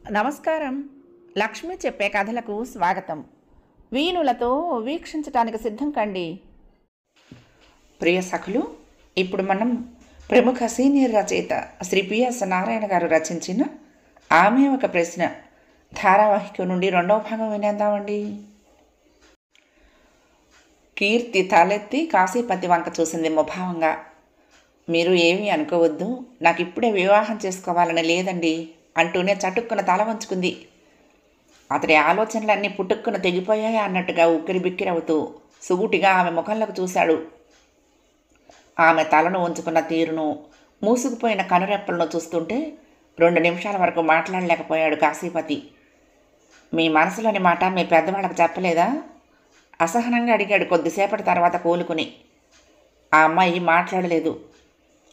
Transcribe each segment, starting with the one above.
నమస్కారం. లక్ష్మి చెప్పే కథలకు స్వాగతం. వీణులతో వీక్షించటానికి సిద్ధం కండి. ప్రియ సఖులు, ఇప్పుడు మనం ప్రముఖ సీనియర్ రచయిత శ్రీ పిఎస్ నారాయణ గారు రచించిన ఆమె ఒక ప్రశ్న ధారావాహిక నుండి రెండవ భాగం వినేద్దామండి. కీర్తి తలెత్తి కాశీపతి వంక చూసింది ముభావంగా. మీరు ఏమీ అనుకోవద్దు, నాకు ఇప్పుడే వివాహం చేసుకోవాలని లేదండి అంటూనే చటుక్కున తల వంచుకుంది. అతడి ఆలోచనలన్నీ పుట్టుక్కున తెగిపోయాయి అన్నట్టుగా ఉక్కిరి బిక్కిరవుతూ సుగుటిగా ఆమె ముఖంలోకి చూశాడు. ఆమె తలను ఉంచుకున్న తీరును, మూసుకుపోయిన కనురెప్పలను చూస్తుంటే 2 నిమిషాల వరకు మాట్లాడలేకపోయాడు కాశీపతి. మీ మనసులోని మాట మీ పెద్దవాళ్ళకు చెప్పలేదా? అసహనంగా అడిగాడు కొద్దిసేపటి తర్వాత కోలుకుని. ఆ అమ్మాయి మాట్లాడలేదు.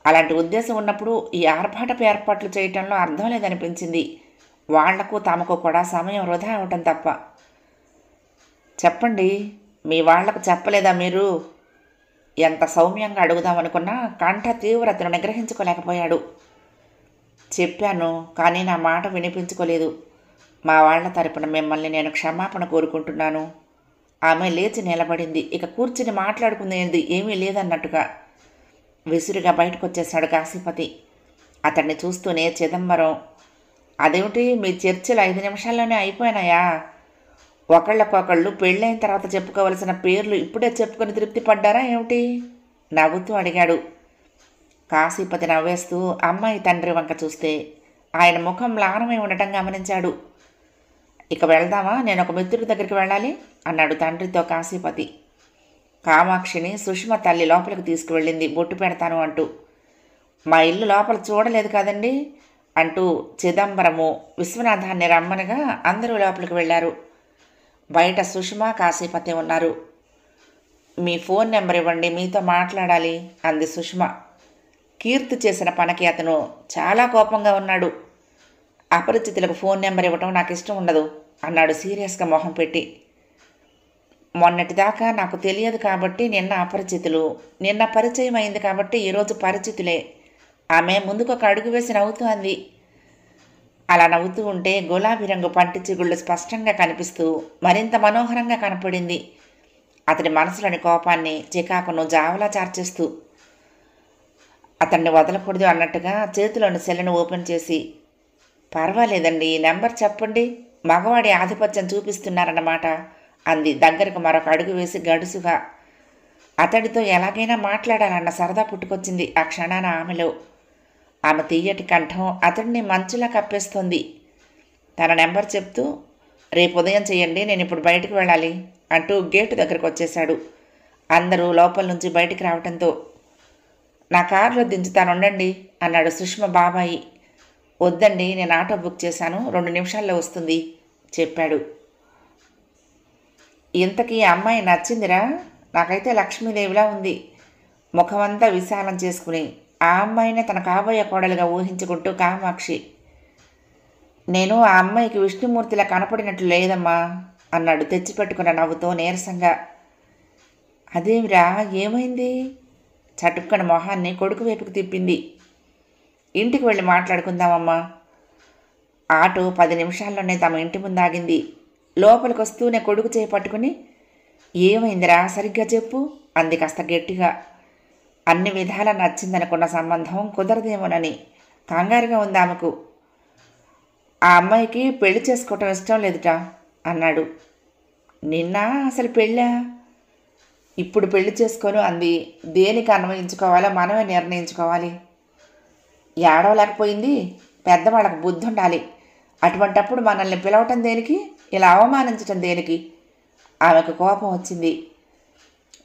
అలాంటి ఉద్దేశం ఉన్నప్పుడు ఈ ఆర్భాటపు ఏర్పాట్లు చేయటంలో అర్థం లేదనిపించింది. వాళ్లకు తమకు కూడా సమయం వృధా అవటం తప్ప. చెప్పండి, మీ వాళ్లకు చెప్పలేదా మీరు? ఎంత సౌమ్యంగా అడుగుదామనుకున్నా కంఠ తీవ్రతను నిగ్రహించుకోలేకపోయాడు. చెప్పాను, కానీ నా మాట వినిపించుకోలేదు. మా వాళ్ల తరపున మిమ్మల్ని నేను క్షమాపణ కోరుకుంటున్నాను. ఆమె లేచి నిలబడింది. ఇక కూర్చుని మాట్లాడుకునేది ఏమీ లేదన్నట్టుగా విసురుగా బయటకు వచ్చేశాడు కాశీపతి. అతన్ని చూస్తూనే చిదంబరం, అదేమిటి మీ చర్చలు 5 నిమిషాల్లోనే అయిపోయినాయా? ఒకళ్ళకొకళ్ళు పెళ్ళైన తర్వాత చెప్పుకోవలసిన పేర్లు ఇప్పుడే చెప్పుకొని తృప్తి పడ్డారా ఏమిటి? నవ్వుతూ అడిగాడు. కాశీపతి నవ్వేస్తూ అమ్మాయి తండ్రి వంక చూస్తే ఆయన ముఖం మ్లానమై ఉండటం గమనించాడు. ఇక వెళ్దామా, నేను ఒక మిత్రుడి దగ్గరికి వెళ్ళాలి అన్నాడు తండ్రితో కాశీపతి. కామాక్షిని సుష్మ తల్లి లోపలికి తీసుకువెళ్ళింది బొట్టు పెడతాను అంటూ. మా ఇల్లు లోపల చూడలేదు కదండి అంటూ చిదంబరము విశ్వనాథాన్ని రమ్మనగా అందరూ లోపలికి వెళ్ళారు. బయట సుష్మ, కాశీపతి ఉన్నారు. మీ ఫోన్ నెంబర్ ఇవ్వండి, మీతో మాట్లాడాలి అంది సుష్మ. కీర్తి చేసిన పనికి అతను చాలా కోపంగా ఉన్నాడు. అపరిచితులకు ఫోన్ నెంబర్ ఇవ్వటం నాకు ఇష్టం ఉండదు అన్నాడు సీరియస్గా మొహం పెట్టి. మొన్నటిదాకా నాకు తెలియదు కాబట్టి నిన్న అపరిచితులు, నిన్న పరిచయం అయింది కాబట్టి ఈరోజు పరిచితులే. ఆమె ముందుకు ఒక అడుగు వేసి నవ్వుతూ అంది. అలా నవ్వుతూ ఉంటే గులాబీ రంగు పంటి చిగుళ్ళు స్పష్టంగా కనిపిస్తూ మరింత మనోహరంగా కనపడింది. అతడి మనసులోని కోపాన్ని, చికాకును జావలా చార్చేస్తూ. అతన్ని వదలకూడదు అన్నట్టుగా చేతిలోని సెల్లును ఓపెన్ చేసి, పర్వాలేదండి, నెంబర్ చెప్పండి, మగవాడి ఆధిపత్యం చూపిస్తున్నారన్నమాట అంది దగ్గరకు మరొక అడుగు వేసి గడుసుగా. అతడితో ఎలాగైనా మాట్లాడాలన్న సరదా పుట్టుకొచ్చింది ఆ క్షణాన ఆమెలో. ఆమె తీయటి కంఠం అతడిని మంచులా కప్పేస్తోంది. తన నెంబర్ చెప్తూ, రేపు ఉదయం చేయండి, నేను ఇప్పుడు బయటకు వెళ్ళాలి అంటూ గేటు దగ్గరకు వచ్చేశాడు. అందరూ లోపల నుంచి బయటికి రావటంతో, నా కారులో దించుతానుండండి అన్నాడు సుష్మ బాబాయి. వద్దండి, నేను ఆటో బుక్ చేశాను, 2 నిమిషాల్లో వస్తుంది చెప్పాడు. ఇంతకీ అమ్మాయి నచ్చిందిరా? నాకైతే లక్ష్మీదేవిలా ఉంది. ముఖమంతా విశాలం చేసుకుని ఆ అమ్మాయినే తన కాబోయే కోడలుగా ఊహించుకుంటూ కామాక్షి. నేను ఆ అమ్మాయికి విష్ణుమూర్తిలా కనపడినట్లు లేదమ్మా అన్నాడు తెచ్చిపెట్టుకున్న నవ్వుతో నీరసంగా. అదేమిరా, ఏమైంది? చటుక్కన మొహాన్ని కొడుకు వైపుకు తిప్పింది. ఇంటికి వెళ్ళి మాట్లాడుకుందామమ్మా. ఆటో 10 నిమిషాల్లోనే తమ ఇంటి ముందు ఆగింది. లోపలికి వస్తూనే కొడుకు చేయి పట్టుకుని, ఏమైందిరా సరిగ్గా చెప్పు అంది కాస్త గట్టిగా. అన్ని విధాలా నచ్చిందనుకున్న సంబంధం కుదరదేమోనని కంగారుగా ఉంది ఆమెకు. ఆ అమ్మాయికి పెళ్లి చేసుకోవటం ఇష్టం లేదుట అన్నాడు. నిన్న అసలు పెళ్ళా? ఇప్పుడు పెళ్లి చేసుకోను అంది. దేనికి అన్వయించుకోవాలో మనమే నిర్ణయించుకోవాలి. ఏడవలేకపోయింది. పెద్దవాళ్ళకు బుద్ధి ఉండాలి. అటువంటప్పుడు మనల్ని పిలవటం దేనికి, ఇలా అవమానించటం దేనికి? ఆమెకు కోపం వచ్చింది.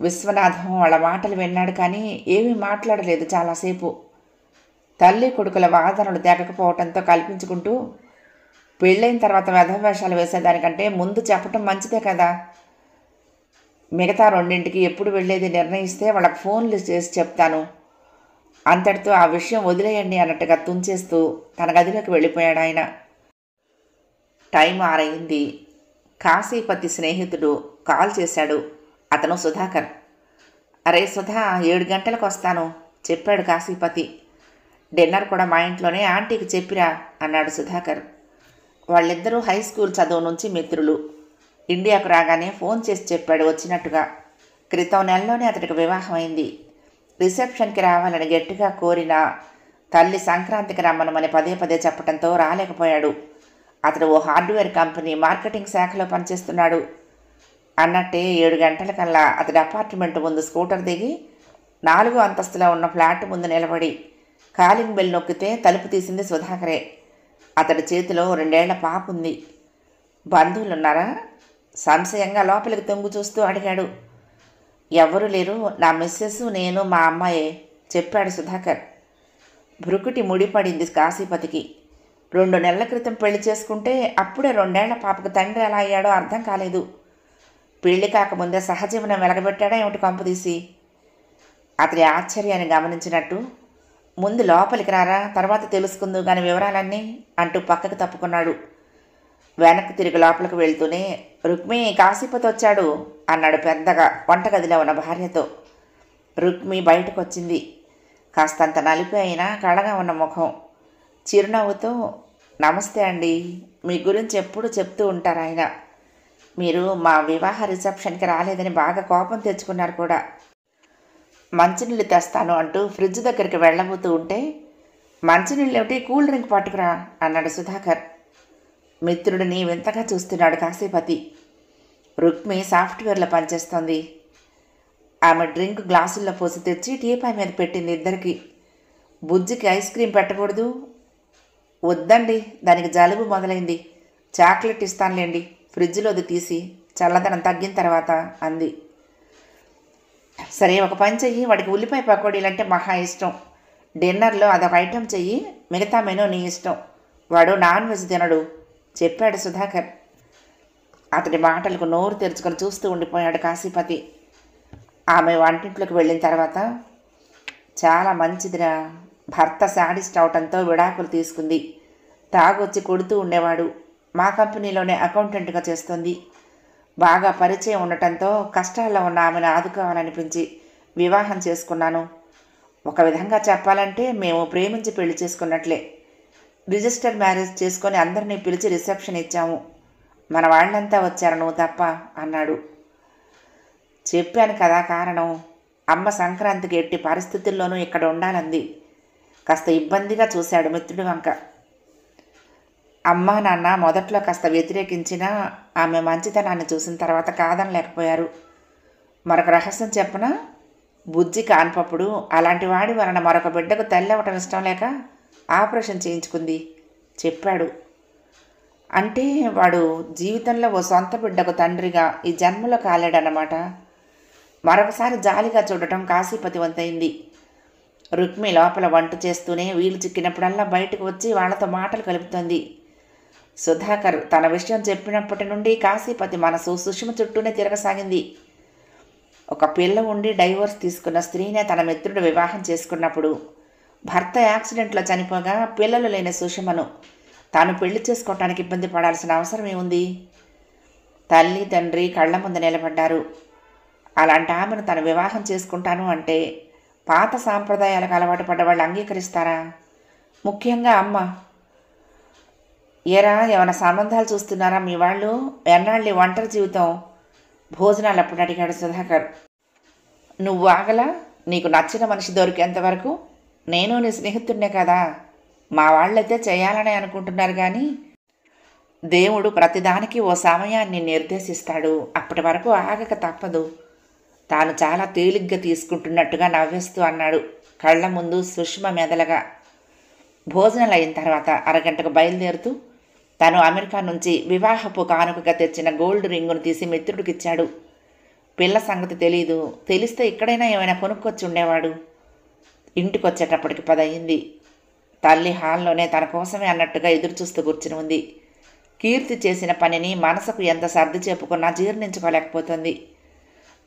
విశ్వనాథం వాళ్ళ మాటలు విన్నాడు కానీ ఏమీ మాట్లాడలేదు చాలాసేపు. తల్లి కొడుకుల వాదనలు తెగకపోవటంతో కల్పించుకుంటూ, పెళ్ళైన తర్వాత వెధవేషాలు వేసేదానికంటే ముందు చెప్పటం మంచిదే కదా. మిగతా 2ంటికి ఎప్పుడు వెళ్ళేది నిర్ణయిస్తే వాళ్ళకి ఫోన్లు చేసి చెప్తాను. అంతటితో ఆ విషయం వదిలేయండి అన్నట్టుగా తుంచేస్తూ తన గదిలోకి వెళ్ళిపోయాడు ఆయన. టైం 6 అయింది. కాశీపతి స్నేహితుడు కాల్ చేశాడు. అతను సుధాకర్. అరే సుధా, 7 గంటలకు వస్తాను చెప్పాడు కాశీపతి. డిన్నర్ కూడా మా ఇంట్లోనే, ఆంటీకి చెప్పిరా అన్నాడు సుధాకర్. వాళ్ళిద్దరూ హై స్కూల్ చదువు నుంచి మిత్రులు. ఇండియాకు రాగానే ఫోన్ చేసి చెప్పాడు వచ్చినట్టుగా. క్రితం నెలలోనే అతడికి వివాహం అయింది. రిసెప్షన్కి రావాలని గట్టిగా కోరినా తల్లి సంక్రాంతికి రమ్మనమని పదే పదే చెప్పడంతో రాలేకపోయాడు. అతడు ఓ హార్డ్వేర్ కంపెనీ మార్కెటింగ్ శాఖలో పనిచేస్తున్నాడు. అన్నట్టే 7 గంటలకల్లా అతడి అపార్ట్మెంట్ ముందు స్కూటర్ దిగి 4వ అంతస్తులో ఉన్న ఫ్లాట్ ముందు నిలబడి కాలింగ్ బెల్ నొక్కితే తలుపు తీసింది సుధాకరే. అతడి చేతిలో 2 ఏళ్ల పాప ఉంది. బంధువులున్నారా? సంశయంగా లోపలికి తొంగు చూస్తూ అడిగాడు. ఎవరూ లేరు, నా మిస్సెస్, నేను, మా అమ్మాయే చెప్పాడు సుధాకర్. భృకుటి ముడిపడింది కాశీపతికి. 2 నెలల క్రితం పెళ్లి చేసుకుంటే అప్పుడే 2 ఏళ్ల పాపకు తండ్రి ఎలా అయ్యాడో అర్థం కాలేదు. పెళ్లి కాకముందే సహజీవనం వెలగబెట్టాడా ఏమిటి కంపుదీసి? అతడి ఆశ్చర్యాన్ని గమనించినట్టు, ముందు లోపలికి రారా, తర్వాత తెలుసుకుందు కానీ వివరాలన్నీ అంటూ పక్కకు తప్పుకున్నాడు. వెనక్కి తిరిగి లోపలికి వెళ్తూనే, రుక్మి, కాశీపతి వచ్చాడు అన్నాడు పెద్దగా వంటగదిలో ఉన్న భార్యతో. రుక్మి బయటకు వచ్చింది. కాస్తంత నలిపి అయినా కళగా ఉన్న ముఖం. చిరునవ్వుతో, నమస్తే అండి, మీ గురించి ఎప్పుడు చెప్తూ ఉంటారు ఆయన. మీరు మా వివాహ రిసెప్షన్కి రాలేదని బాగా కోపం తెచ్చుకున్నారు కూడా. మంచినీళ్ళు తెస్తాను అంటూ ఫ్రిడ్జ్ దగ్గరికి వెళ్ళబోతూ ఉంటే, మంచినీళ్ళు ఏమిటి, కూల్ డ్రింక్ పట్టుకురా అన్నాడు సుధాకర్. మిత్రుడిని వింతగా చూస్తున్నాడు కాశీపతి. రుక్మి సాఫ్ట్వేర్లో పనిచేస్తోంది. ఆమె డ్రింక్ గ్లాసుల్లో పోసి తెచ్చి టీపాయ్ మీద పెట్టింది ఇద్దరికి. బుజ్జికి ఐస్ క్రీం పెట్టకూడదు? వద్దండి, దానికి జలుబు మొదలైంది. చాక్లెట్ ఇస్తానులేండి, ఫ్రిడ్జ్లోది తీసి చల్లదనం తగ్గిన తర్వాత అంది. సరే, ఒక పని చెయ్యి, వాడికి ఉల్లిపాయ పకోడీలంటే మహా ఇష్టం. డిన్నర్లో అదొక ఐటెం చెయ్యి, మిగతా మెనూ నీ ఇష్టం. వాడు నాన్ వెజ్ తినడు చెప్పాడు సుధాకర్. అతడి మాటలకు నోరు తెరుచుకొని చూస్తూ ఉండిపోయాడు కాశీపతి. ఆమె వంటింట్లోకి వెళ్ళిన తర్వాత, చాలా మంచిదిరా, భర్త శాడిస్ట్ అవటంతో విడాకులు తీసుకుంది. తాగొచ్చి కొడుతూ ఉండేవాడు. మా కంపెనీలోనే అకౌంటెంట్గా చేస్తుంది. బాగా పరిచయం ఉండటంతో కష్టాల్లో ఉన్న ఆమెను ఆదుకోవాలనిపించి వివాహం చేసుకున్నాను. ఒక విధంగా చెప్పాలంటే మేము ప్రేమించి పెళ్లి చేసుకున్నట్లే. రిజిస్టర్ మ్యారేజ్ చేసుకొని అందరినీ పిలిచి రిసెప్షన్ ఇచ్చాము. మన వాళ్ళంతా వచ్చారు, నువ్వు తప్ప అన్నాడు. చెప్పాను కదా కారణం. అమ్మ సంక్రాంతికి ఎట్టి పరిస్థితుల్లోనూ ఇక్కడ ఉండాలంది. కాస్త ఇబ్బందిగా చూశాడు మిత్రుడి వంక. అమ్మ నాన్న మొదట్లో కాస్త వ్యతిరేకించినా ఆమె మంచితనాన్ని చూసిన తర్వాత కాదనలేకపోయారు. మరొక రహస్యం చెప్పనా? బుజ్జి కాన్పప్పుడు అలాంటి వాడి వలన మరొక బిడ్డకు తల్లి అవ్వటం ఇష్టం లేక ఆపరేషన్ చేయించుకుంది చెప్పాడు. అంటే వాడు జీవితంలో ఓ సొంత బిడ్డకు తండ్రిగా ఈ జన్మలో కాలేడన్నమాట. మరొకసారి జాలిగా చూడటం కాశీపతి వంతైంది. రుక్మి లోపల వంట చేస్తూనే వీలు చిక్కినప్పుడల్లా బయటకు వచ్చి వాళ్లతో మాటలు కలుపుతోంది. సుధాకర్ తన విషయం చెప్పినప్పటి నుండి కాశీపతి మనసు సుష్మ చుట్టూనే తిరగసాగింది. ఒక పిల్ల ఉండి డైవోర్స్ తీసుకున్న స్త్రీనే తన మిత్రుడు వివాహం చేసుకున్నప్పుడు భర్త యాక్సిడెంట్లో చనిపోగా పిల్లలు లేని సుషమను తాను పెళ్లి చేసుకోవటానికి ఇబ్బంది పడాల్సిన అవసరం ఏముంది? తల్లి తండ్రి కళ్ల ముందు నిలబడ్డారు. అలాంటి ఆమెను తను వివాహం చేసుకుంటాను అంటే పాత సాంప్రదాయాలకు అలవాటు పడ్డ వాళ్ళు అంగీకరిస్తారా? ముఖ్యంగా అమ్మ. ఏరా, ఏమైనా సంబంధాలు చూస్తున్నారా మీ వాళ్ళు? ఎన్నాళ్ళు ఒంటరి జీవితం? భోజనాలు అప్పుడు అడిగాడు సుధాకర్. నువ్వు ఆగలా? నీకు నచ్చిన మనిషి దొరికేంతవరకు? నేను నీ స్నేహితుడినే కదా. మా వాళ్ళైతే చేయాలని అనుకుంటున్నారు కానీ దేవుడు ప్రతిదానికి ఓ సమయాన్ని నిర్దేశిస్తాడు. అప్పటి వరకు ఆగక తప్పదు. తాను చాలా తేలిగ్గా తీసుకుంటున్నట్టుగా నవ్వేస్తూ అన్నాడు కళ్ల ముందు సుష్మ మెదలగా. భోజనాలు అయిన తర్వాత అరగంటకు బయలుదేరుతూ తను అమెరికా నుంచి వివాహపు కానుకగా తెచ్చిన గోల్డ్ రింగును తీసి మిత్రుడికిచ్చాడు. పిల్ల సంగతి తెలీదు. తెలిస్తే ఇక్కడైనా ఏమైనా కొనుక్కొచ్చి ఉండేవాడు. ఇంటికొచ్చేటప్పటికి 10 అయింది. తల్లి హాల్లోనే తన కోసమే అన్నట్టుగా ఎదురుచూస్తూ కూర్చుని ఉంది. కీర్తి చేసిన పనిని మనసుకు ఎంత సర్ది చెప్పుకున్నా జీర్ణించుకోలేకపోతుంది.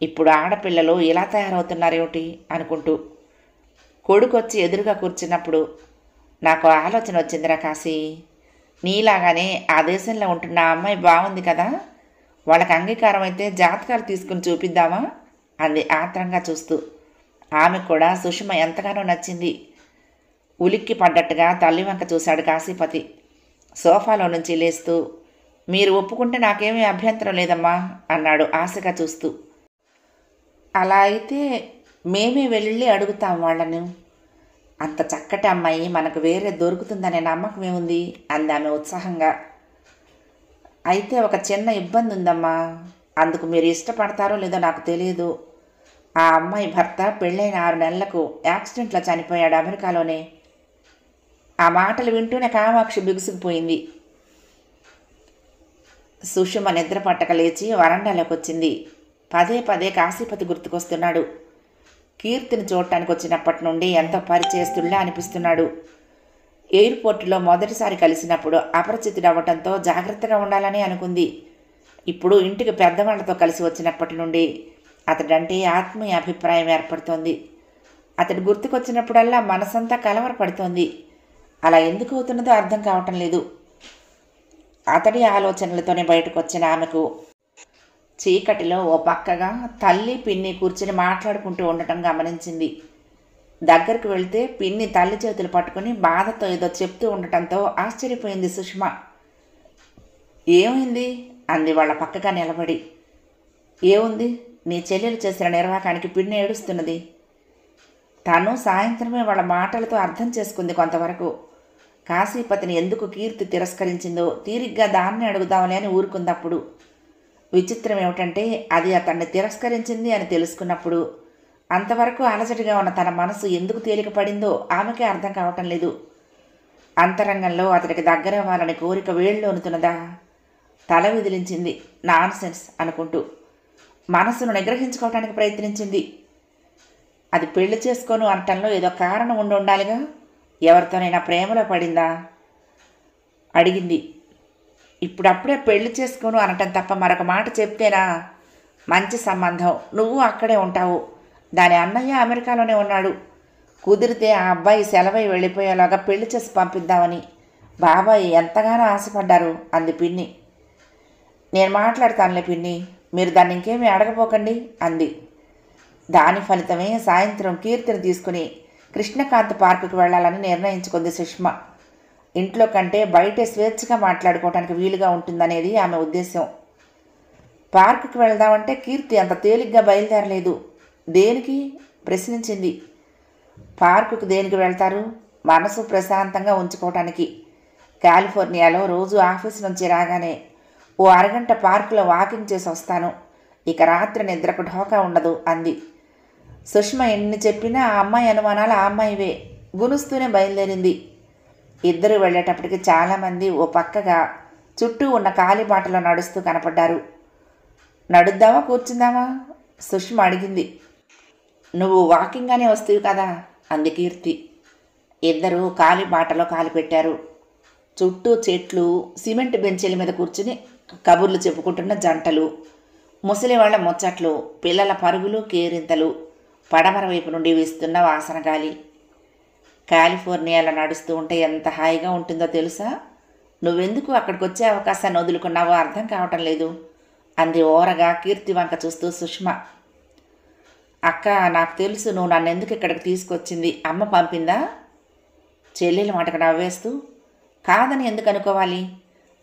ఇప్పుడు ఆడపిల్లలు ఇలా తయారవుతున్నారేమిటి అనుకుంటూ కొడుకొచ్చి ఎదురుగా కూర్చున్నప్పుడు, నాకు ఆలోచన వచ్చిందిరా కాశీ. నీలాగానే ఆ దేశంలో ఉంటున్న అమ్మాయి బాగుంది కదా, వాళ్ళకి అంగీకారం అయితే జాతకాలు తీసుకుని చూపిద్దామా అంది ఆత్రంగా చూస్తూ. ఆమె కూడా సుషమ ఎంతగానో నచ్చింది. ఉలిక్కి పడ్డట్టుగా తల్లి వంక చూశాడు కాశీపతి. సోఫాలో నుంచి లేస్తూ, మీరు ఒప్పుకుంటే నాకేమీ అభ్యంతరం లేదమ్మా అన్నాడు ఆశగా చూస్తూ. అలా అయితే మేమే వెళ్ళి అడుగుతాం వాళ్ళను. అంత చక్కటి అమ్మాయి మనకు వేరే దొరుకుతుందనే నమ్మకం ఏముంది అంది ఆమె ఉత్సాహంగా. అయితే ఒక చిన్న ఇబ్బంది ఉందమ్మా. అందుకు మీరు ఇష్టపడతారో లేదో నాకు తెలియదు. ఆ అమ్మాయి భర్త పెళ్ళైన 6 నెలలకు యాక్సిడెంట్లో చనిపోయాడు అమెరికాలోనే. ఆ మాటలు వింటూనే కామాక్షి బిగుసుకుపోయింది. సుషుమ నిద్ర పట్టక లేచి వరండాలోకి వచ్చింది. పదే పదే కాశీపతి గుర్తుకొస్తున్నాడు. కీర్తిని చూడటానికి వచ్చినప్పటి నుండి ఎంతో పరిచయస్తుల్లా అనిపిస్తున్నాడు. ఎయిర్పోర్టులో మొదటిసారి కలిసినప్పుడు అపరిచితుడవ్వటంతో జాగ్రత్తగా ఉండాలని అనుకుంది. ఇప్పుడు ఇంటికి పెద్దవాళ్లతో కలిసి వచ్చినప్పటి నుండి అతడంటే ఆత్మీయ అభిప్రాయం ఏర్పడుతోంది. అతడు గుర్తుకొచ్చినప్పుడల్లా మనసంతా కలవరపడుతోంది. అలా ఎందుకు అవుతున్నదో అర్థం కావటం లేదు. అతడి ఆలోచనలతోనే బయటకు వచ్చిన ఆమెకు చీకటిలో ఓ పక్కగా తల్లి పిన్ని కూర్చుని మాట్లాడుకుంటూ ఉండటం గమనించింది. దగ్గరకు వెళ్తే పిన్ని తల్లి చేతులు పట్టుకుని బాధతో ఏదో చెప్తూ ఉండటంతో ఆశ్చర్యపోయింది సుష్మ. ఏమైంది అంది వాళ్ళ పక్కగా నిలబడి. ఏముంది, నీ చెల్లెలు చేసిన నిర్వాకానికి పిన్ని ఏడుస్తున్నది. తను సాయంత్రమే వాళ్ళ మాటలతో అర్థం చేసుకుంది కొంతవరకు. కాశీపతిని ఎందుకు కీర్తి తిరస్కరించిందో తీరిగ్గా దాన్ని అడుగుదామని అని ఊరుకుందప్పుడు. విచిత్రం ఏమిటంటే అది అతన్ని తిరస్కరించింది అని తెలుసుకున్నప్పుడు అంతవరకు అలజడిగా ఉన్న తన మనసు ఎందుకు తేలికపడిందో ఆమెకే అర్థం కావటం లేదు. అంతరంగంలో అతడికి దగ్గరవ్వాలని కోరిక వేళ్ళోనుతున్నదా? తల విదిలించింది. నాన్సెన్స్ అనుకుంటూ మనసును నిగ్రహించుకోవటానికి ప్రయత్నించింది. అది పెళ్లి చేసుకోను అనటంలో ఏదో కారణం ఉండాలిగా. ఎవరితోనైనా ప్రేమలో పడిందా అడిగింది. ఇప్పుడప్పుడే పెళ్లి చేసుకోను అనటం తప్ప మరొక మాట చెప్తేనా? మంచి సంబంధం, నువ్వు అక్కడే ఉంటావు, దాని అన్నయ్య అమెరికాలోనే ఉన్నాడు. కుదిరితే ఆ అబ్బాయి సెలవై వెళ్ళిపోయేలాగా పెళ్లి చేసి పంపిద్దామని బాబాయ్ ఎంతగానో ఆశపడ్డారు అంది పిన్ని. నేను మాట్లాడతానులే పిన్ని, మీరు దాన్ని ఇంకేమీ అడగపోకండి అంది. దాని ఫలితమే సాయంత్రం కీర్తిని తీసుకుని కృష్ణకాంత్ పార్కుకు వెళ్లాలని నిర్ణయించుకుంది సుష్మ. ఇంట్లో కంటే బయటే స్వేచ్ఛగా మాట్లాడుకోవడానికి వీలుగా ఉంటుందనేది ఆమె ఉద్దేశం. పార్కుకు వెళ్దామంటే కీర్తి అంత తేలిగ్గా బయలుదేరలేదు. దేనికి ప్రశ్నించింది. పార్కుకు దేనికి వెళ్తారు? మనసు ప్రశాంతంగా ఉంచుకోవటానికి. కాలిఫోర్నియాలో రోజు ఆఫీస్ నుంచి రాగానే ఓ అరగంట పార్కులో వాకింగ్ చేసి వస్తాను. ఇక రాత్రి నిద్రకు ఢోకా ఉండదు అంది. సుష్మ ఎన్ని చెప్పినా ఆ అమ్మాయి అనుమానాలు ఆ అమ్మాయివే. గునుస్తూనే బయలుదేరింది. ఇద్దరు వెళ్ళేటప్పటికి చాలామంది ఓ పక్కగా చుట్టూ ఉన్న కాలిబాటలో నడుస్తూ కనపడ్డారు. నడుద్దామా కూర్చుందామా సుష్మ అడిగింది. నువ్వు వాకింగ్గానే వస్తావు కదా అంది కీర్తి. ఇద్దరు కాలిబాటలో కాలు పెట్టారు. చుట్టూ చెట్లు, సిమెంట్ బెంచీల మీద కూర్చుని కబుర్లు చెప్పుకుంటున్న జంటలు, ముసలివాళ్ల ముచ్చట్లు, పిల్లల పరుగులు కేరింతలు, పడమర వైపు నుండి వీస్తున్న వాసన గాలి. కాలిఫోర్నియాలో నడుస్తూ ఉంటే ఎంత హాయిగా ఉంటుందో తెలుసా? నువ్వెందుకు అక్కడికి వచ్చే అవకాశాన్ని వదులుకున్నావో అర్థం కావటం లేదు అంది ఓరగా కీర్తి వంక చూస్తూ సుష్మ. అక్క, నాకు తెలుసు నువ్వు నన్ను ఎందుకు ఇక్కడికి తీసుకొచ్చింది. అమ్మ పంపిందా? చెల్లెల మాటకు నవ్వేస్తూ. కాదని ఎందుకు అనుకోవాలి?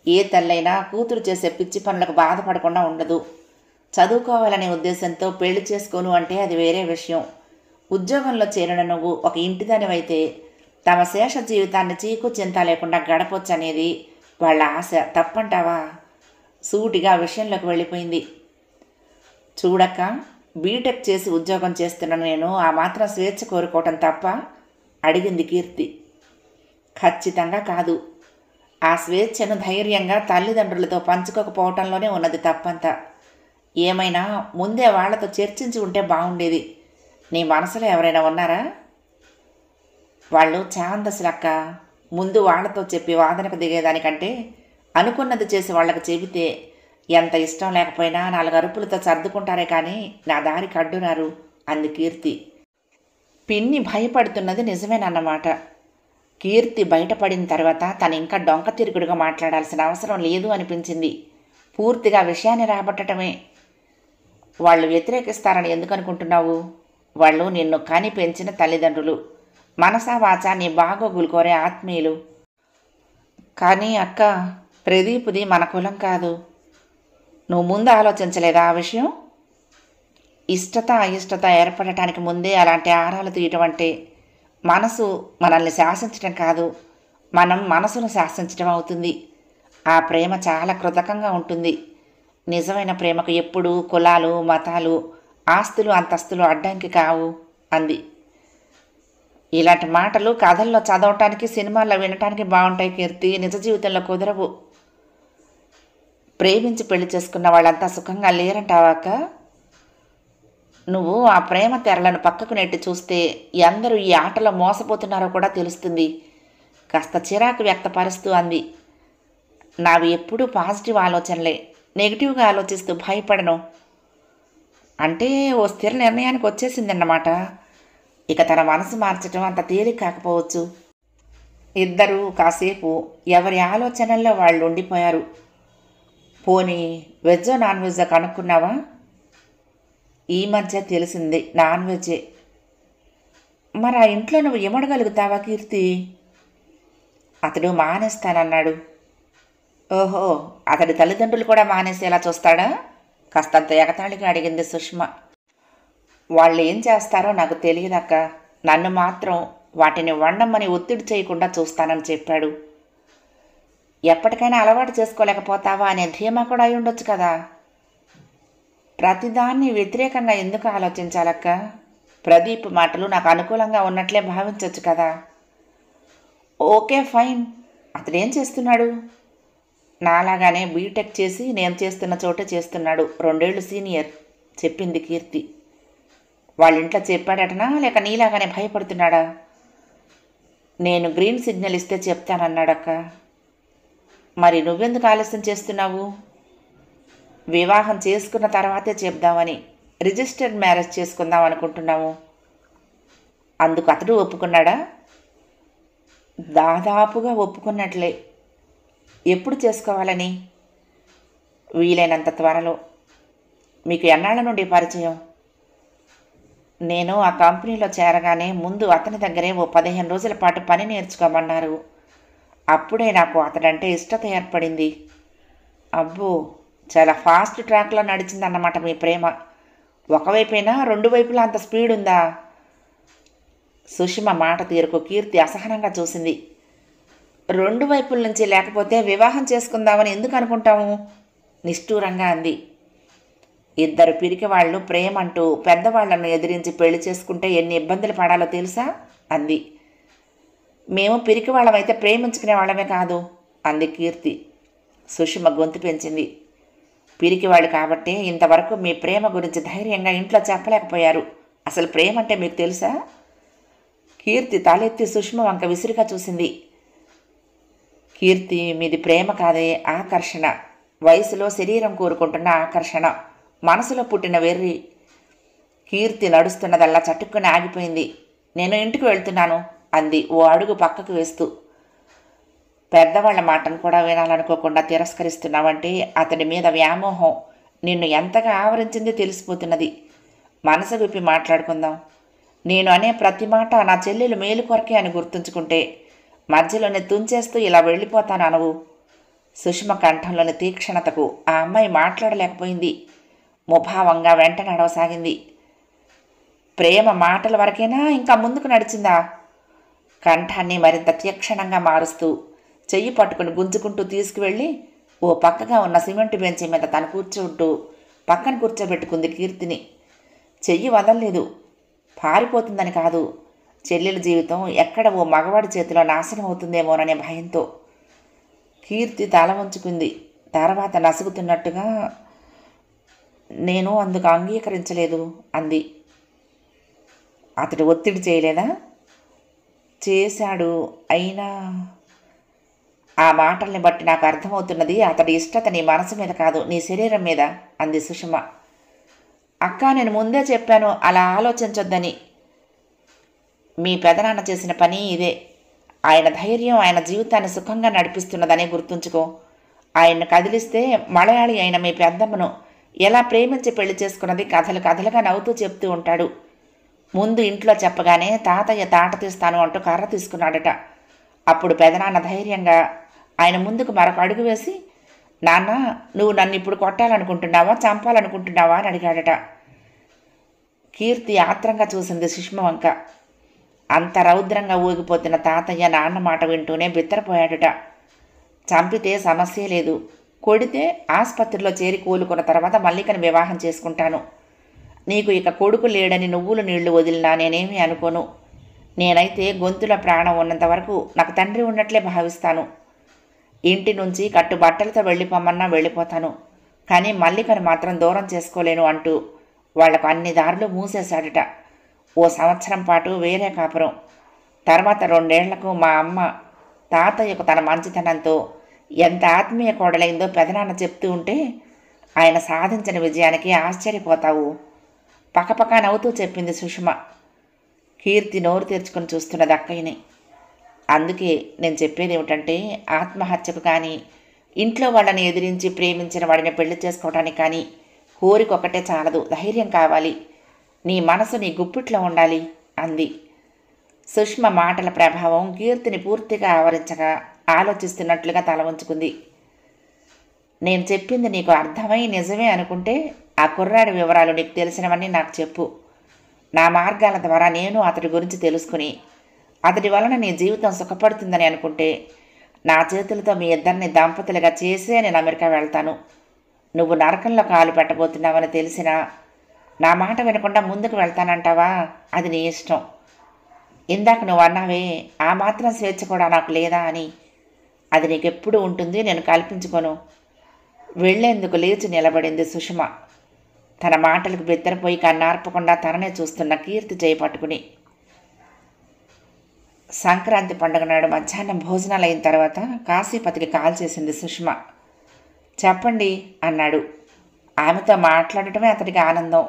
ఏ తల్లైనా కూతురు చేసే పిచ్చి పనులకు బాధపడకుండా ఉండదు. చదువుకోవాలనే ఉద్దేశంతో పెళ్లి చేసుకోను అంటే అది వేరే విషయం. ఉద్యోగంలో చేరిన నువ్వు ఒక ఇంటిదానివైతే తమ శేష జీవితాన్ని చీకు చింత లేకుండా గడపొచ్చనేది వాళ్ళ ఆశ. తప్పంటావా? సూటిగా విషయంలోకి వెళ్ళిపోయింది. చూడక్క, బీటెక్ చేసి ఉద్యోగం చేస్తున్న నేను ఆ మాత్రం స్వేచ్ఛ కోరుకోవటం తప్ప అడిగింది కీర్తి. ఖచ్చితంగా కాదు. ఆ స్వేచ్ఛను ధైర్యంగా తల్లిదండ్రులతో పంచుకోకపోవటంలోనే ఉన్నది తప్పంతా. ఏమైనా ముందే వాళ్లతో చర్చించి ఉంటే బాగుండేది. నీ మనసులో ఎవరైనా ఉన్నారా? వాళ్ళు ఛాందసులక్క. ముందు వాళ్లతో చెప్పి వాదనకు దిగేదానికంటే అనుకున్నది చేసి వాళ్ళకు చెబితే ఎంత ఇష్టం లేకపోయినా 4 అరుపులతో సర్దుకుంటారే కానీ నా దారికి అడ్డురారు అంది కీర్తి. పిన్ని భయపడుతున్నది నిజమేనన్నమాట. కీర్తి బయటపడిన తర్వాత తను ఇంకా డొంక తిరుగుడుగా మాట్లాడాల్సిన అవసరం లేదు అనిపించింది. పూర్తిగా విషయాన్ని రాబట్టడమే. వాళ్ళు వ్యతిరేకిస్తారని ఎందుకు అనుకుంటున్నావు? వాళ్ళు నిన్ను కని పెంచిన తల్లిదండ్రులు, మనసా వాచా నీ బాగోగులు కోరే ఆత్మీయులు. కానీ అక్క, ప్రదీప్ది మన కులం కాదు. నువ్వు ముందు ఆలోచించలేదా ఆ విషయం? ఇష్టత అయిష్టత ఏర్పడటానికి ముందే అలాంటి ఆరాలు తీయటం అంటే మనసు మనల్ని శాసించటం కాదు, మనం మనసును శాసించటం అవుతుంది. ఆ ప్రేమ చాలా కృతకంగా ఉంటుంది. నిజమైన ప్రేమకు ఎప్పుడూ కులాలు, మతాలు, ఆస్తులు, అంతస్తులు అడ్డంకి కావు అంది. ఇలాంటి మాటలు కథల్లో చదవటానికి, సినిమాల్లో వినటానికి బాగుంటాయి కీర్తి, నిజ జీవితంలో కుదరవు. ప్రేమించి పెళ్లి చేసుకున్న వాళ్ళంతా సుఖంగా లేరంటావాక? నువ్వు ఆ ప్రేమ తెరలను పక్కకు నెట్టి చూస్తే అందరూ ఈ ఆటలో మోసపోతున్నారో కూడా తెలుస్తుంది. కాస్త చిరాకు వ్యక్తపరుస్తూ అంది. నావి ఎప్పుడూ పాజిటివ్ ఆలోచనలే, నెగిటివ్గా ఆలోచిస్తూ భయపడను. అంటే ఓ స్థిర నిర్ణయానికి వచ్చేసిందన్నమాట. ఇక తన మనసు మార్చటం అంత తేలిక కాకపోవచ్చు. ఇద్దరూ కాసేపు ఎవరి ఆలోచనల్లో వాళ్ళు ఉండిపోయారు. పోనీ వెజ్జో నాన్ వెజ్జో కనుక్కున్నావా? ఈ మధ్య తెలిసింది నాన్ వెజ్జే. మరి ఆ ఇంట్లో నువ్వు ఇమడగలుగుతావా కీర్తి? అతడు మానేస్తానన్నాడు. ఓహో, అతడి తల్లిదండ్రులు కూడా మానేసేలా చూస్తాడా? కాస్తంత ఎగతాళిగా అడిగింది సుష్మ. వాళ్ళు ఏం చేస్తారో నాకు తెలియదక్క. నన్ను మాత్రం వాటిని వండమని ఒత్తిడి చేయకుండా చూస్తానని చెప్పాడు. ఎప్పటికైనా అలవాటు చేసుకోలేకపోతావా అనే ధీమా కూడా అయి ఉండొచ్చు కదా. ప్రతిదాన్ని వ్యతిరేకంగా ఎందుకు ఆలోచించాలక్క? ప్రదీప్ మాటలు నాకు అనుకూలంగా ఉన్నట్లే భావించవచ్చు కదా. Okay fine. అతడేం చేస్తున్నాడు? నాలాగానే బీటెక్ చేసి నేను చేస్తున్న చోటే చేస్తున్నాడు. 2 ఏళ్ళు సీనియర్ చెప్పింది కీర్తి. వాళ్ళ ఇంట్లో చెప్పాడటనా, లేక నీలాగానే భయపడుతున్నాడా? నేను గ్రీన్ సిగ్నల్ ఇస్తే చెప్తానన్నాడక్క. మరి నువ్వెందుకు ఆలస్యం చేస్తున్నావు? వివాహం చేసుకున్న తర్వాతే చెప్దామని, రిజిస్టర్డ్ మ్యారేజ్ చేసుకుందాం అనుకుంటున్నాము. అందుకు అతడు ఒప్పుకున్నాడా? దాదాపుగా ఒప్పుకున్నట్లే. ఎప్పుడు చేసుకోవాలని? వీలైనంత త్వరలో. మీకు ఎన్నాళ్ళ నుండి పరిచయం? నేను ఆ కంపెనీలో చేరగానే ముందు అతని దగ్గరే ఓ 15 రోజుల పాటు పని నేర్చుకోమన్నారు. అప్పుడే నాకు అతడంటే ఇష్టత ఏర్పడింది. అబ్బో, చాలా ఫాస్ట్ ట్రాక్లో నడిచిందన్నమాట మీ ప్రేమ. ఒకవైపైనా 2 వైపులా అంత స్పీడ్ ఉందా? సుషిమ మాట తీరుకు కీర్తి అసహనంగా చూసింది. 2 వైపుల నుంచి లేకపోతే వివాహం చేసుకుందామని ఎందుకు అనుకుంటాము? నిష్ఠూరంగా అంది. ఇద్దరు పిరికి వాళ్ళు ప్రేమంటూ పెద్దవాళ్లను ఎదిరించి పెళ్లి చేసుకుంటే ఎన్ని ఇబ్బందులు పడాలో తెలుసా అంది. మేము పిరికి వాళ్ళమైతే ప్రేమించుకునే వాళ్ళమే కాదు అంది కీర్తి. సుషిమ గొంతు పెంచింది. పిరికివాళ్ళు కాబట్టి ఇంతవరకు మీ ప్రేమ గురించి ధైర్యంగా ఇంట్లో చెప్పలేకపోయారు. అసలు ప్రేమ అంటే మీకు తెలుసా? కీర్తి తలెత్తి సుష్మ వంక విసురుగా చూసింది. కీర్తి, మీది ప్రేమ కాదే, ఆకర్షణ. వయసులో శరీరం కోరుకుంటున్న ఆకర్షణ, మనసులో పుట్టిన వెర్రి. కీర్తి నడుస్తున్నదల్లా చటుక్కుని ఆగిపోయింది. నేను ఇంటికి వెళ్తున్నాను అంది ఓ అడుగు పక్కకు వేస్తూ. పెద్దవాళ్ల మాటను కూడా వినాలనుకోకుండా తిరస్కరిస్తున్నావంటే అతడి మీద వ్యామోహం నిన్ను ఎంతగా ఆవరించింది తెలిసిపోతున్నది. మనసు విప్పి మాట్లాడుకుందాం. నేను అనే ప్రతి మాట నా చెల్లెలు మేలు కొరకే అని గుర్తుంచుకుంటే మధ్యలోనే తుంచేస్తూ ఇలా వెళ్ళిపోతాను అనవు. సుష్మ కంఠంలోని తీక్షణతకు ఆ అమ్మాయి మాట్లాడలేకపోయింది. ముభావంగా వెంట నడవసాగింది. ప్రేమ మాటల వరకేనా, ఇంకా ముందుకు నడిచిందా? కంఠాన్ని మరింత తీక్షణంగా మారుస్తూ చెయ్యి పట్టుకుని గుంజుకుంటూ తీసుకువెళ్ళి ఓ పక్కగా ఉన్న సిమెంటు బెంచి మీద తను కూర్చుంటూ పక్కన కూర్చోబెట్టుకుంది కీర్తిని. చెయ్యి వదలలేదు. పారిపోతుందని కాదు, చెల్లెల జీవితం ఎక్కడ ఓ మగవాడి చేతిలో నాశనం అవుతుందేమోననే భయంతో. కీర్తి తల వంచుకుంది. తర్వాత నసుగుతున్నట్టుగా, నేను అందుకు అంగీకరించలేదు అంది. అతడు ఒత్తిడి చేయలేదా? చేశాడు. అయినా ఆ మాటల్ని బట్టి నాకు అర్థమవుతున్నది అతడి ఇష్టత నీ మనసు మీద కాదు, నీ శరీరం మీద అంది సుషమ. అక్క, నేను ముందే చెప్పాను అలా ఆలోచించొద్దని. మీ పెదనాన్న చేసిన పని ఇదే. ఆయన ధైర్యం ఆయన జీవితాన్ని సుఖంగా నడిపిస్తున్నదనే గుర్తుంచుకో. ఆయన్ను కదిలిస్తే మలయాళి అయిన మీ పెద్దమ్మను ఎలా ప్రేమించి పెళ్లి చేసుకున్నది కథలు కథలుగా నవ్వుతూ చెప్తూ ఉంటాడు. ముందు ఇంట్లో చెప్పగానే తాతయ్య తాట తీస్తాను అంటూ కర్ర తీసుకున్నాడట. అప్పుడు పెదనాన్న ధైర్యంగా ఆయన ముందుకు మరొక అడుగు వేసి, నాన్న, నువ్వు నన్ను ఇప్పుడు కొట్టాలనుకుంటున్నావా, చంపాలనుకుంటున్నావా అని అడిగాడట. కీర్తి ఆత్రంగా చూసింది సుష్మ వంక. అంత రౌద్రంగా ఊగిపోతున్న తాతయ్య నాన్న మాట వింటూనే బిత్తరపోయాడుట. చంపితే సమస్య లేదు, కొడితే ఆసుపత్రిలో చేరి కూలుకున్న తర్వాత మల్లికని వివాహం చేసుకుంటాను. నీకు ఇక కొడుకు లేడని నువ్వులు నీళ్లు వదిలినా నేనేమీ అనుకోను. నేనైతే గొంతుల ప్రాణం ఉన్నంత వరకు నాకు తండ్రి ఉన్నట్లే భావిస్తాను. ఇంటి నుంచి కట్టుబట్టలతో వెళ్ళిపోమన్నా వెళ్ళిపోతాను, కానీ మల్లికను మాత్రం దూరం చేసుకోలేను అంటూ వాళ్లకు అన్ని దారులు మూసేశాడట. ఓ సంవత్సరం పాటు వేరే కాపురం. తర్వాత 2 ఏళ్లకు మా అమ్మ తాతయ్యకు తన మంచితనంతో ఎంత ఆత్మీయ కోడలైందో పెదనాన్న చెప్తూ ఉంటే ఆయన సాధించిన విజయానికి ఆశ్చర్యపోతావు, పకపక నవ్వుతూ చెప్పింది సుష్మ. కీర్తి నోరు తెరుచుకుని చూస్తున్నది అక్కయ్యని. అందుకే నేను చెప్పేది ఏమిటంటే, ఆత్మహత్యకు కానీ, ఇంట్లో వాళ్ళని ఎదిరించి ప్రేమించిన వాడిని పెళ్లి చేసుకోవడానికి కానీ కోరికొకటే చాలదు, ధైర్యం కావాలి. నీ మనసు నీ గుప్పిట్లో ఉండాలి అంది. సుష్మ మాటల ప్రభావం కీర్తిని పూర్తిగా ఆవరించగా ఆలోచిస్తున్నట్లుగా తల ఉంచుకుంది. నేను చెప్పింది నీకు అర్థమై నిజమే అనుకుంటే ఆ కుర్రాడి వివరాలు నీకు తెలిసినవన్నీ నాకు చెప్పు. నా మార్గాల ద్వారా నేను అతడి గురించి తెలుసుకుని అతడి వలన నీ జీవితం సుఖపడుతుందని అనుకుంటే నా చేతులతో మీ ఇద్దరిని దంపతులుగా చేసే నేను అమెరికా వెళ్తాను. నువ్వు నరకంలో కాలు పెట్టబోతున్నావని తెలిసినా నా మాట వినకుండా ముందుకు వెళ్తానంటావా? అది నీ ఇష్టం. ఇందాక నువ్వు అన్నావే, ఆ మాత్రం స్వేచ్ఛ కూడా నాకు లేదా అని, అది నీకెప్పుడు ఉంటుంది, నేను కల్పించుకోను. వెళ్లేందుకు లేచి నిలబడింది సుష్మ. తన మాటలకు బెత్తరపోయి కన్నార్పకుండా తననే చూస్తున్న కీర్తి చేయి పట్టుకుని. సంక్రాంతి పండుగ నాడు మధ్యాహ్నం భోజనాలు అయిన తర్వాత కాశీపతికి కాల్ చేసింది సుష్మ. చెప్పండి అన్నాడు. ఆమెతో మాట్లాడటమే అతడికి ఆనందం.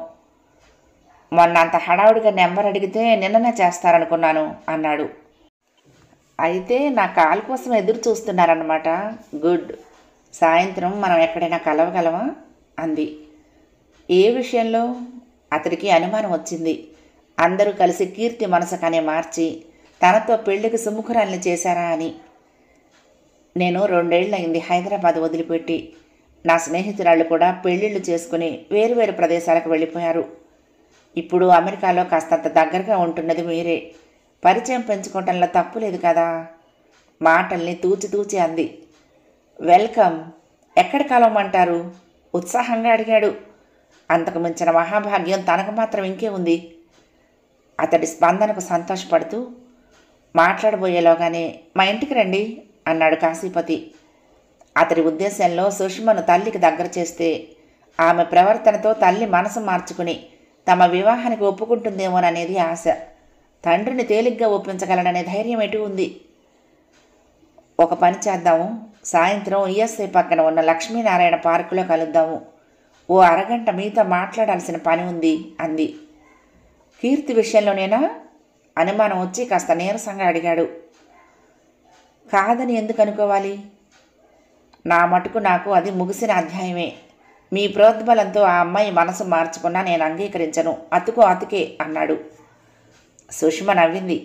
మొన్న అంత హడావుడిగా నెంబర్ అడిగితే నిన్ననే చేస్తారనుకున్నాను అన్నాడు. అయితే నా కాల్ కోసం ఎదురు చూస్తున్నారన్నమాట. గుడ్. సాయంత్రం మనం ఎక్కడైనా కలవగలమా అంది. ఏ విషయంలో? అతడికి అనుమానం వచ్చింది. అందరూ కలిసి కీర్తి మనసుకనే మార్చి తనతో పెళ్లికి సుముఖురాల్ని చేశారా అని. నేను 2 ఏళ్లయింది హైదరాబాద్ వదిలిపెట్టి. నా స్నేహితురాళ్ళు కూడా పెళ్ళిళ్ళు చేసుకుని వేరువేరు ప్రదేశాలకు వెళ్ళిపోయారు. ఇప్పుడు అమెరికాలో కాస్తంత దగ్గరగా ఉంటున్నది మీరే. పరిచయం పెంచుకోవటంలో తప్పు లేదు కదా. మాటల్ని తూచి అంది. వెల్కమ్. ఎక్కడ కలవమంటారు? ఉత్సాహంగా అడిగాడు. అంతకు మించిన మహాభాగ్యం తనకు మాత్రం ఇంకే ఉంది. అతడి స్పందనకు సంతోషపడుతూ మాట్లాడబోయేలోగానే మా ఇంటికి రండి అన్నాడు కాశీపతి. అతడి ఉద్దేశంలో సుష్మను తల్లికి దగ్గర చేస్తే ఆమె ప్రవర్తనతో తల్లి మనసు మార్చుకుని తమ వివాహానికి ఒప్పుకుంటుందేమోననేది ఆశ. తండ్రిని తేలిగ్గా ఒప్పించగలననే ధైర్యం ఎటు ఉంది. ఒక పని చేద్దాము, సాయంత్రం ఈఎస్ఐ పక్కన ఉన్న లక్ష్మీనారాయణ పార్కులో కలుద్దాము. ఓ అరగంట మీతో మాట్లాడాల్సిన పని ఉంది అంది. కీర్తి విషయంలోనేనా? అనుమానం వచ్చి కాస్త నీరసంగా అడిగాడు. కాదని ఎందుకు అనుకోవాలి? నా మటుకు నాకు అది ముగిసిన అధ్యాయమే. మీ ప్రోద్బలంతో ఆ అమ్మాయి మనసు మార్చుకున్నా నేను అంగీకరించను. అతుకే అన్నాడు. సుష్మ నవ్వింది.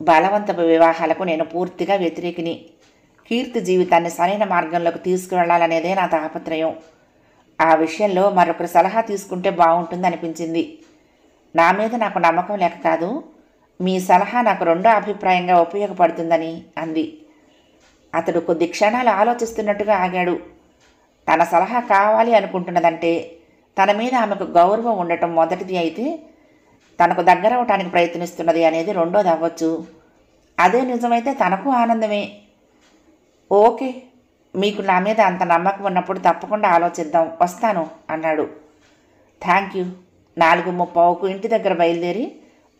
బలవంతపు వివాహాలకు నేను పూర్తిగా వ్యతిరేకిని. కీర్తి జీవితాన్ని సరైన మార్గంలోకి తీసుకువెళ్లాలనేదే నా తాపత్రయం. ఆ విషయంలో మరొకరు సలహా తీసుకుంటే బాగుంటుందనిపించింది. నా మీద నాకు నమ్మకం లేక కాదు, మీ సలహా నాకు రెండో అభిప్రాయంగా ఉపయోగపడుతుందని అంది. అతడు కొద్ది క్షణాలు ఆలోచిస్తున్నట్టుగా ఆగాడు. తన సలహా కావాలి అనుకుంటున్నదంటే తన మీద ఆమెకు గౌరవం ఉండటం మొదటిది అయితే, తనకు దగ్గరవటానికి ప్రయత్నిస్తున్నది అనేది రెండోది అవ్వచ్చు. అదే నిజమైతే తనకు ఆనందమే. ఓకే, మీకు నా మీద అంత నమ్మకం ఉన్నప్పుడు తప్పకుండా ఆలోచిద్దాం, వస్తాను అన్నాడు. Thank you. 4:30కు ఇంటి దగ్గర బయలుదేరి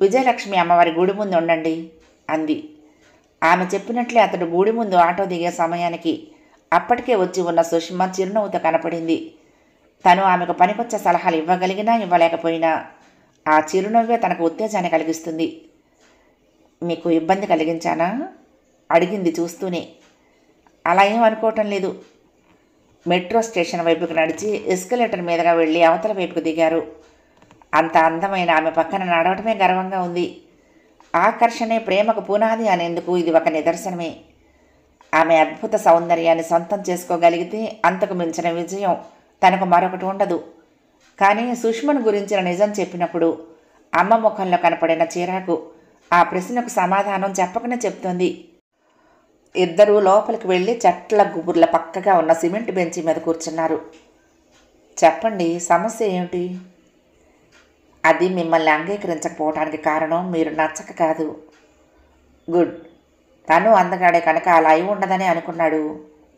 విజయలక్ష్మి అమ్మవారి గుడి ముందు ఉండండి అంది. ఆమె చెప్పినట్లే అతడు గుడి ముందు ఆటో దిగే సమయానికి అప్పటికే వచ్చి ఉన్న సుష్మ చిరునవ్వుతో కనపడింది. తను ఆమెకు పనికొచ్చే సలహాలు ఇవ్వగలిగినా ఇవ్వలేకపోయినా ఆ చిరునవ్వే తనకు ఉత్తేజాన్ని కలిగిస్తుంది. మీకు ఇబ్బంది కలిగించానా అడిగింది చూస్తూనే. అలా ఏం అనుకోవటం లేదు. మెట్రో స్టేషన్ వైపుకు నడిచి ఎస్కలేటర్ మీదుగా వెళ్ళి అవతల వైపుకు దిగారు. అంత అందమైన ఆమె పక్కన నడవటమే గర్వంగా ఉంది. ఆకర్షణే ప్రేమకు పునాది అనేందుకు ఇది ఒక నిదర్శనమే. ఆమె అద్భుత సౌందర్యాన్ని సొంతం చేసుకోగలిగితే అంతకు మించిన విజయం తనకు మరొకటి ఉండదు. కానీ సుష్మను గురించిన నిజం చెప్పినప్పుడు అమ్మ ముఖంలో కనపడిన చిరాకు ఆ ప్రశ్నకు సమాధానం చెప్పకనే చెప్తోంది. ఇద్దరూ లోపలికి వెళ్ళి చెట్ల గుబుర్ల పక్కగా ఉన్న సిమెంట్ బెంచి మీద కూర్చున్నారు. చెప్పండి, సమస్య ఏమిటి? అది మిమ్మల్ని అంగీకరించకపోవటానికి కారణం మీరు నచ్చక కాదు. గుడ్. తను అందగాడే కనుక అలా అయి ఉండదని అనుకున్నాడు.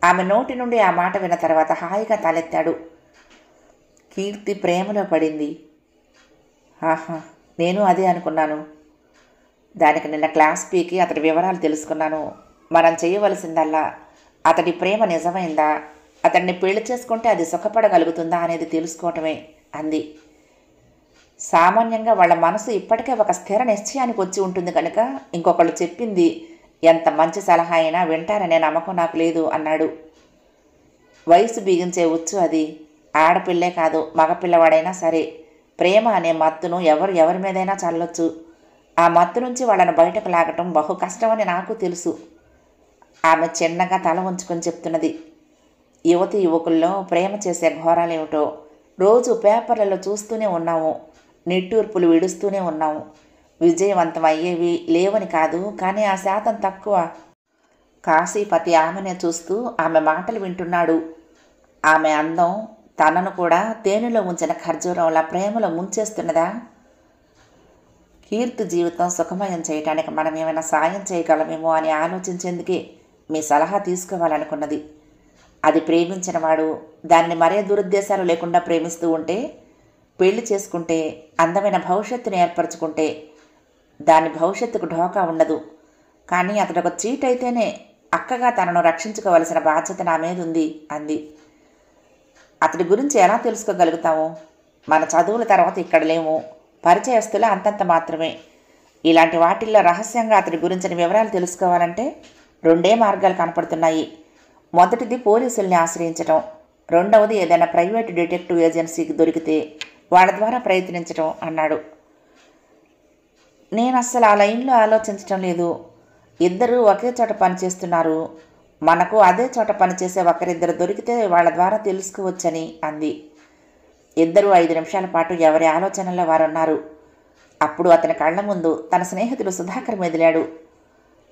ఆమె నోటి నుండి ఆ మాట విన్న తర్వాత హాయిగా తలెత్తాడు. కీర్తి ప్రేమలో పడింది. ఆహా, నేను అదే అనుకున్నాను. దానికి నిన్న క్లాస్ పీకి అతడి వివరాలు తెలుసుకున్నాను. మనం చేయవలసిందల్లా అతడి ప్రేమ నిజమైందా, అతడిని పెళ్లి చేసుకుంటే అది సుఖపడగలుగుతుందా అనేది తెలుసుకోవటమే అంది. సామాన్యంగా వాళ్ళ మనసు ఇప్పటికే ఒక స్థిర నిశ్చయానికి వచ్చి ఉంటుంది కనుక ఇంకొకళ్ళు చెప్పింది ఎంత మంచి సలహా అయినా వింటారనే నమ్మకం నాకు లేదు అన్నాడు. వయసు బిగించే ఉచ్చు అది. ఆడపిల్లే కాదు, మగపిల్లవాడైనా సరే ప్రేమ అనే మత్తును ఎవరి మీదైనా చల్లొచ్చు. ఆ మత్తు నుంచి వాళ్ళను బయటకు లాగటం బహు కష్టమని నాకు తెలుసు. ఆమె చిన్నగా తల ఉంచుకొని చెప్తున్నది. యువతి యువకుల్లో ప్రేమ చేసే ఘోరాలేమిటో రోజు పేపర్లలో చూస్తూనే ఉన్నాము. నిట్టూర్పులు విడుస్తూనే ఉన్నాము. విజయవంతం అయ్యేవి లేవని కాదు, కానీ ఆ శాతం తక్కువ. కాశీపతి ఆమెనే చూస్తూ ఆమె మాటలు వింటున్నాడు. ఆమె అందం తనను కూడా తేనెలో ఉంచిన ఖర్జూరంలా ప్రేమలో ముంచేస్తున్నదా? కీర్తి జీవితం సుఖమయం చేయటానికి మనం ఏమైనా సాయం చేయగలమేమో అని ఆలోచించేందుకే మీ సలహా తీసుకోవాలనుకున్నది. అది ప్రేమించినవాడు దానిని మరే దురుద్దేశాలు లేకుండా ప్రేమిస్తూ ఉంటే, పెళ్లి చేసుకుంటే, అందమైన భవిష్యత్తును ఏర్పరచుకుంటే దాని భవిష్యత్తుకు ఢోకా ఉండదు. కానీ అతడు ఒక చీట్ అయితేనే అక్కగా తనను రక్షించుకోవలసిన బాధ్యత నా మీద ఉంది అంది. అతడి గురించి ఎలా తెలుసుకోగలుగుతాము? మన చదువుల తర్వాత ఇక్కడ లేము. పరిచయస్తులు అంతంత మాత్రమే. ఇలాంటి వాటిల్లో రహస్యంగా అతడి గురించిన వివరాలు తెలుసుకోవాలంటే రెండే మార్గాలు కనపడుతున్నాయి. మొదటిది పోలీసుల్ని ఆశ్రయించటం, రెండవది ఏదైనా ప్రైవేటు డిటెక్టివ్ ఏజెన్సీకి దొరికితే వాళ్ళ ద్వారా ప్రయత్నించటం అన్నాడు. నేను అస్సలు ఆ లైన్లో ఆలోచించటం లేదు. ఇద్దరూ ఒకే చోట పనిచేస్తున్నారు. మనకు అదే చోట పనిచేసే ఒకరిద్దరు దొరికితే వాళ్ళ ద్వారా తెలుసుకోవచ్చని అంది. ఇద్దరూ 5 నిమిషాల పాటు ఎవరి ఆలోచనల్లో వారున్నారు. అప్పుడు అతని కళ్ల ముందు తన స్నేహితుడు సుధాకర్ మెదిలాడు.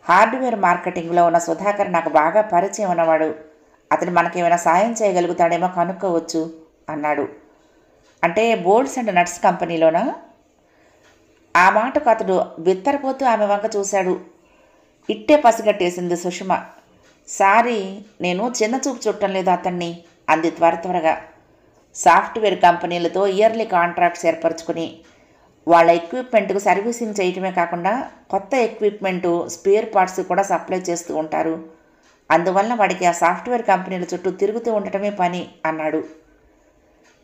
హార్డ్వేర్ మార్కెటింగ్లో ఉన్న సుధాకర్ నాకు బాగా పరిచయం ఉన్నవాడు. అతను మనకేమైనా సాయం చేయగలుగుతాడేమో కనుక్కోవచ్చు అన్నాడు. అంటే బోల్డ్స్ అండ్ నట్స్ కంపెనీలోనా? ఆ మాటకు అతడు బిత్తరపోతూ ఆమె వంక చూశాడు. ఇట్టే పసిగట్టేసింది సుషమ. సారీ, నేను చిన్న చూపు చుట్టం లేదు అతన్ని అంది త్వరగా. సాఫ్ట్వేర్ కంపెనీలతో ఇయర్లీ కాంట్రాక్ట్స్ ఏర్పరచుకుని వాళ్ళ ఎక్విప్మెంట్కు సర్వీసింగ్ చేయటమే కాకుండా కొత్త ఎక్విప్మెంటు, స్పేర్ పార్ట్స్ కూడా సప్లై చేస్తూ ఉంటారు. అందువల్ల వాడికి ఆ సాఫ్ట్వేర్ కంపెనీల చుట్టూ తిరుగుతూ ఉండటమే పని అన్నాడు.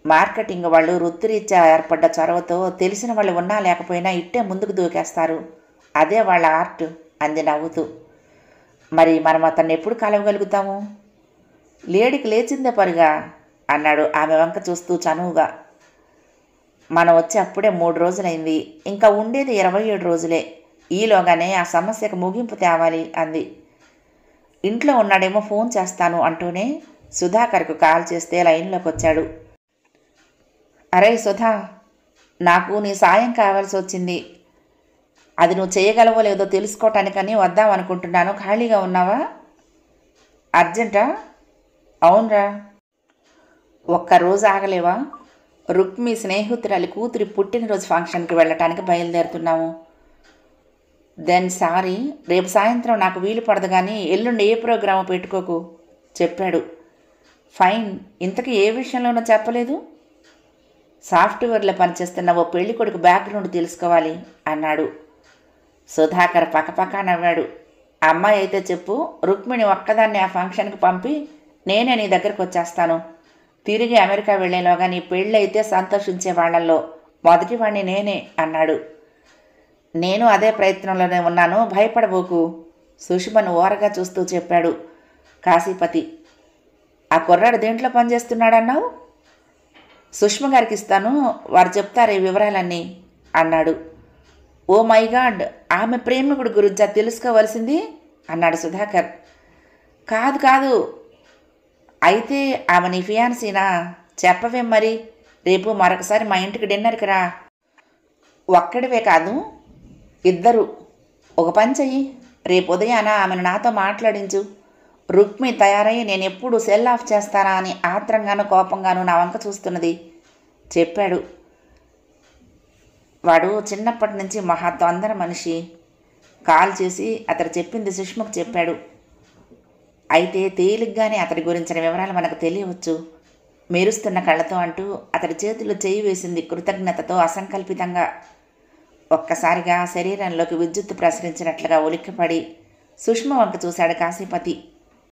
మార్కెటింగ్ వాళ్ళు వృత్తిరీత్యా ఏర్పడ్డ చొరవతో తెలిసిన వాళ్ళు ఉన్నా లేకపోయినా ఇట్టే ముందుకు దూకేస్తారు. అదే వాళ్ళ ఆర్ట్ అంది నవ్వుతూ. మరి మనం అతన్ని ఎప్పుడు కలవగలుగుతాము? లేడికి లేచిందే పరుగా అన్నాడు ఆమె వంక చూస్తూ చనువుగా. మనం వచ్చి అప్పుడే 3 రోజులైంది. ఇంకా ఉండేది 27 రోజులే. ఈలోగానే ఆ సమస్యకు ముగింపు తేవాలి అంది. ఇంట్లో ఉన్నాడేమో, ఫోన్ చేస్తాను అంటూనే సుధాకర్కు కాల్ చేస్తే లైన్లోకి వచ్చాడు. అరే సుధా, నాకు నీ సాయం కావాల్సి వచ్చింది. అది నువ్వు చేయగలవో లేదో తెలుసుకోవటానికని వద్దామనుకుంటున్నాను. ఖాళీగా ఉన్నావా? అర్జెంటా? అవునరా. ఒక్కరోజు ఆగలేవా? రుక్మి స్నేహితురాలి కూతురి పుట్టినరోజు ఫంక్షన్కి వెళ్ళటానికి బయలుదేరుతున్నాము. దెన్ సారీ, రేపు సాయంత్రం నాకు వీలు పడదు, కానీ ఎల్లుండి ఏ ప్రోగ్రాము పెట్టుకోకు చెప్పాడు. ఫైన్. ఇంతకీ ఏ విషయంలోనూ చెప్పలేదు? సాఫ్ట్వేర్లో పనిచేస్తున్న ఓ పెళ్లి కొడుకు బ్యాక్గ్రౌండ్ తెలుసుకోవాలి అన్నాడు. సుధాకర్ పక్కపక్క నవ్వాడు. అమ్మాయి అయితే చెప్పు, రుక్మిణి ఒక్కదాన్ని ఆ ఫంక్షన్కి పంపి నేనే నీ దగ్గరకు వచ్చేస్తాను. తిరిగి అమెరికా వెళ్లేలోగా నీ పెళ్ళైతే సంతోషించే వాళ్లలో మొదటివాణ్ణి నేనే అన్నాడు. నేను అదే ప్రయత్నంలోనే ఉన్నాను, భయపడబోకు సుష్మను ఓరగా చూస్తూ చెప్పాడు కాశీపతి. ఆ కుర్రాడు దేంట్లో పనిచేస్తున్నాడన్నావు? సుష్మ గారికి ఇస్తాను, వారు చెప్తారు ఈ వివరాలన్నీ అన్నాడు. ఓ మై గాడ్, ఆమె ప్రేమికుడి గురించి తెలుసుకోవలసింది అన్నాడు సుధాకర్. కాదు కాదు, అయితే ఆమె నీ ఫియాన్సీనా? చెప్పవేం మరి? రేపు మరొకసారి మా ఇంటికి డిన్నర్కి రా. ఒక్కడివే కాదు, ఇద్దరు. ఒక పని చెయ్యి, రేపు ఉదయాన ఆమెను నాతో మాట్లాడించు. రుక్మి తయారయ్యి నేను ఎప్పుడు సెల్ ఆఫ్ చేస్తానా అని ఆత్రంగానూ కోపంగానూ నా వంక చూస్తున్నది చెప్పాడు. వాడు చిన్నప్పటి నుంచి మహా తొందర మనిషి. కాల్ చేసి అతడు చెప్పింది సుష్మకు చెప్పాడు. అయితే తేలిగ్గానే అతడి గురించిన వివరాలు మనకు తెలియవచ్చు. మెరుస్తున్న కళ్ళతో అంటూ అతడి చేతిలో చేయి వేసింది కృతజ్ఞతతో అసంకల్పితంగా. ఒక్కసారిగా శరీరంలోకి విద్యుత్తు ప్రసరించినట్లుగా ఉలిక్కిపడి సుష్మ వంక చూశాడు కాశీపతి.